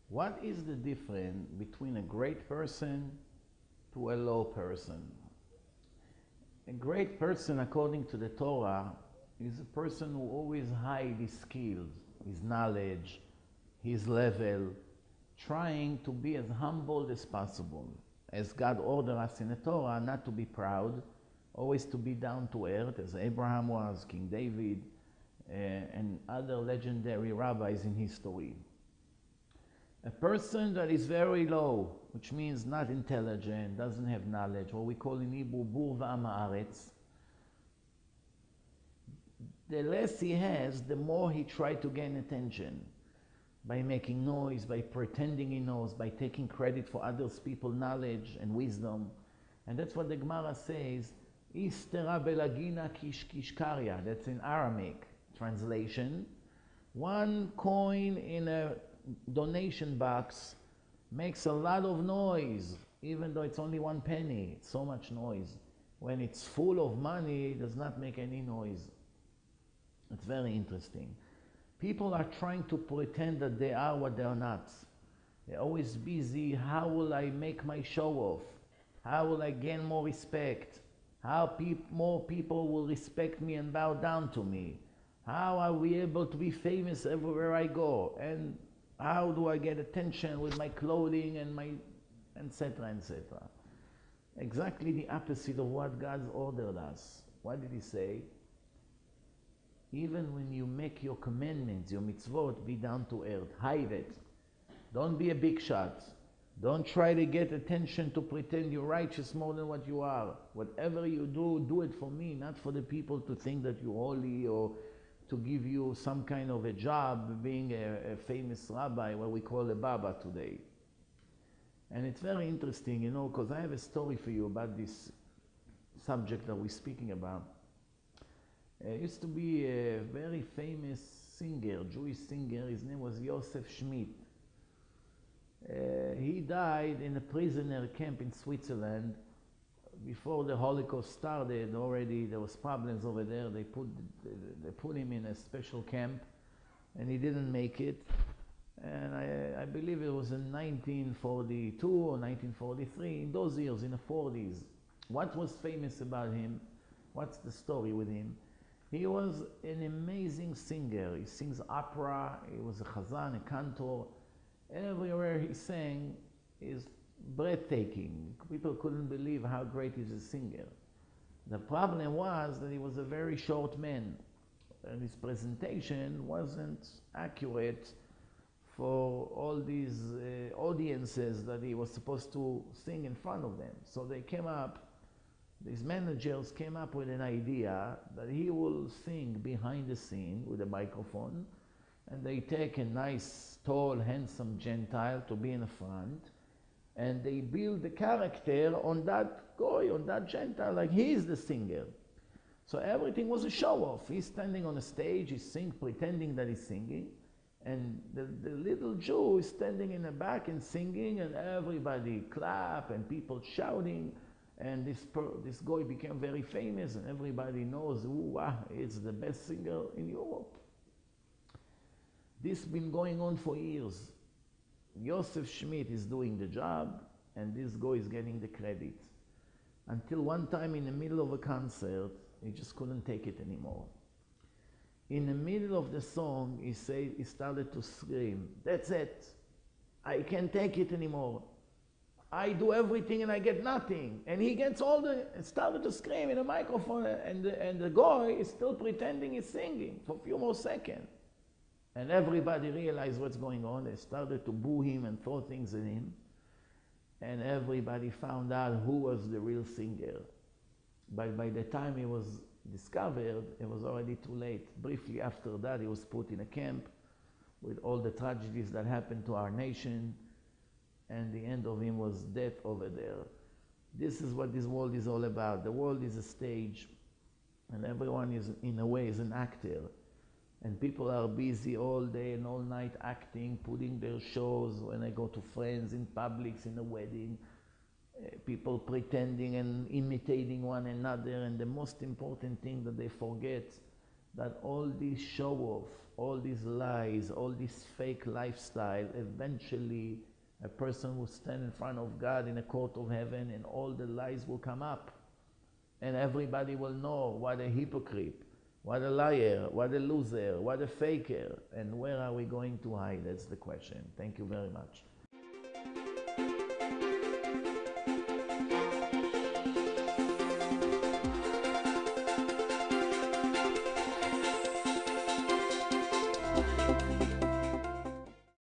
What is the difference between a great person to a low person? A great person, according to the Torah, is a person who always hides his skills, his knowledge, his level, trying to be as humble as possible. As God ordered us in the Torah, not to be proud, always to be down to earth, as Abraham was, King David, and other legendary rabbis in history. A person that is very low, which means not intelligent, doesn't have knowledge, what we call in Hebrew, bur va'am haaretz, the less he has, the more he tries to gain attention. By making noise, by pretending he knows, by taking credit for others people's knowledge and wisdom. And that's what the Gemara says, Istera belagina kishkarya. That's in Aramaic translation. One coin in a donation box makes a lot of noise, even though it's only 1 penny. It's so much noise. When it's full of money, it does not make any noise. It's very interesting. People are trying to pretend that they are what they are not. They're always busy. How will I make my show off? How will I gain more respect? How more people will respect me and bow down to me? How are we able to be famous everywhere I go? And how do I get attention with my clothing and my etc., etc.? Exactly the opposite of what God ordered us. What did he say? Even when you make your commandments, your mitzvot, be down to earth. Hide it. Don't be a big shot. Don't try to get attention to pretend you're righteous more than what you are. Whatever you do, do it for me, not for the people to think that you're holy or to give you some kind of a job being a famous rabbi, what we call a Baba today. And it's very interesting, you know, because I have a story for you about this subject that we're speaking about. Used to be a very famous singer, Jewish singer. His name was Yosef Schmidt. He died in a prisoner camp in Switzerland. Before the Holocaust started, already there was problems over there. They put him in a special camp, and he didn't make it. And I believe it was in 1942 or 1943, in those years, in the 40s. What was famous about him? What's the story with him? He was an amazing singer. He sings opera. He was a chazan, a cantor. Everywhere he sang is breathtaking. People couldn't believe how great he's a singer. The problem was that he was a very short man, and his presentation wasn't accurate for all these audiences that he was supposed to sing in front of them. So these managers came up with an idea that he will sing behind the scene with a microphone, and they take a nice, tall, handsome Gentile to be in the front, and they build the character on that guy, on that Gentile, like he's the singer. So everything was a show-off. He's standing on a stage, he's pretending that he's singing, and the little Jew is standing in the back and singing, and everybody clap, and people shouting. And this guy became very famous, and everybody knows, wow, it's the best singer in Europe. This has been going on for years. Yosef Schmidt is doing the job, and this guy is getting the credit. Until one time in the middle of a concert, he just couldn't take it anymore. In the middle of the song, he started to scream, "That's it. I can't take it anymore. I do everything and I get nothing." And he gets started to scream in a microphone, and the guy is still pretending he's singing for a few more seconds. And everybody realized what's going on. They started to boo him and throw things at him. And everybody found out who was the real singer. But by the time he was discovered, it was already too late. Briefly after that, he was put in a camp with all the tragedies that happened to our nation. And the end of him was death over there. This is what this world is all about. The world is a stage, and everyone is, in a way, is an actor. And people are busy all day and all night acting, putting their shows. When I go to friends in publics, in a wedding, people pretending and imitating one another. And the most important thing that they forget, that all this show-off, all these lies, all this fake lifestyle, eventually a person will stand in front of God in a court of heaven and all the lies will come up. And everybody will know what a hypocrite, what a liar, what a loser, what a faker. And where are we going to hide? That's the question. Thank you very much.